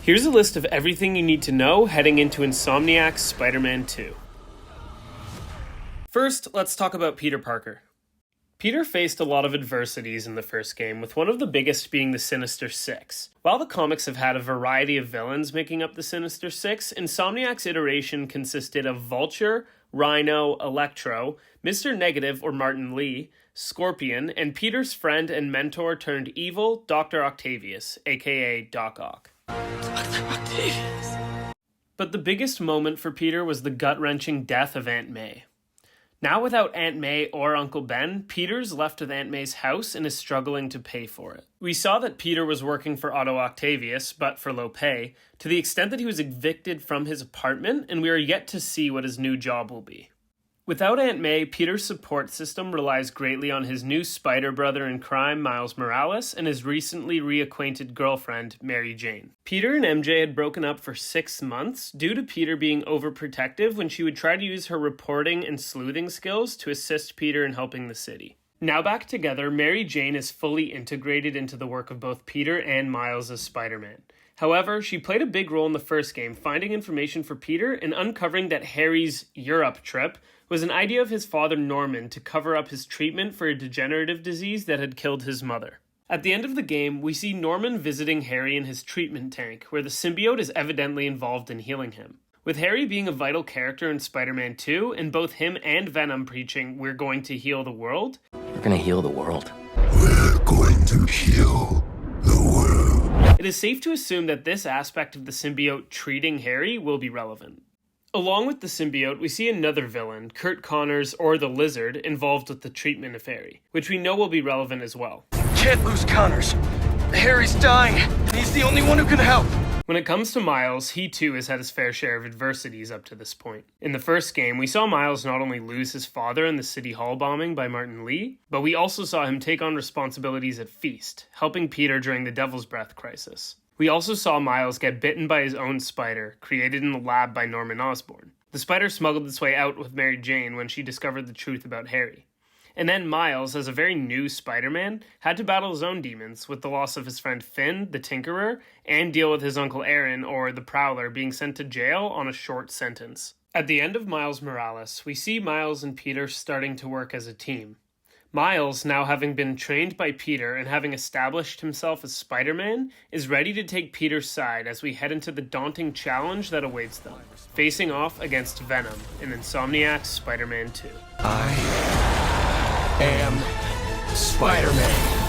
Here's a list of everything you need to know heading into Insomniac's Spider-Man 2. First, let's talk about Peter Parker. Peter faced a lot of adversities in the first game, with one of the biggest being the Sinister Six. While the comics have had a variety of villains making up the Sinister Six, Insomniac's iteration consisted of Vulture, Rhino, Electro, Mr. Negative or Martin Lee, Scorpion, and Peter's friend and mentor turned evil, Dr. Octavius, aka Doc Ock. Dr. Octavius. But the biggest moment for Peter was the gut-wrenching death of Aunt May. Now without Aunt May or Uncle Ben, Peter's left with Aunt May's house and is struggling to pay for it. We saw that Peter was working for Otto Octavius, but for low pay, to the extent that he was evicted from his apartment, and we are yet to see what his new job will be. Without Aunt May, Peter's support system relies greatly on his new spider brother in crime, Miles Morales, and his recently reacquainted girlfriend, Mary Jane. Peter and MJ had broken up for 6 months due to Peter being overprotective when she would try to use her reporting and sleuthing skills to assist Peter in helping the city. Now back together, Mary Jane is fully integrated into the work of both Peter and Miles as Spider-Man. However, she played a big role in the first game, finding information for Peter and uncovering that Harry's Europe trip was an idea of his father Norman to cover up his treatment for a degenerative disease that had killed his mother. At the end of the game, we see Norman visiting Harry in his treatment tank, where the symbiote is evidently involved in healing him. With Harry being a vital character in Spider-Man 2, and both him and Venom preaching, "We're going to heal the world," We're gonna heal the world. We're going to heal the world. it is safe to assume that this aspect of the symbiote treating Harry will be relevant. Along with the symbiote, we see another villain, Kurt Connors or the Lizard, involved with the treatment of Harry, which we know will be relevant as well. Can't lose Connors. Harry's dying, and he's the only one who can help. When it comes to Miles, he too has had his fair share of adversities up to this point. In the first game, we saw Miles not only lose his father in the City Hall bombing by Martin Lee, but we also saw him take on responsibilities at Feast, helping Peter during the Devil's Breath crisis. We also saw Miles get bitten by his own spider, created in the lab by Norman Osborn. The spider smuggled its way out with Mary Jane when she discovered the truth about Harry. And then Miles, as a very new Spider-Man, had to battle his own demons with the loss of his friend Finn, the Tinkerer, and deal with his Uncle Aaron, or the Prowler, being sent to jail on a short sentence. At the end of Miles Morales, we see Miles and Peter starting to work as a team. Miles, now having been trained by Peter and having established himself as Spider-Man, is ready to take Peter's side as we head into the daunting challenge that awaits them, facing off against Venom in Insomniac's Spider-Man 2. I am Spider-Man.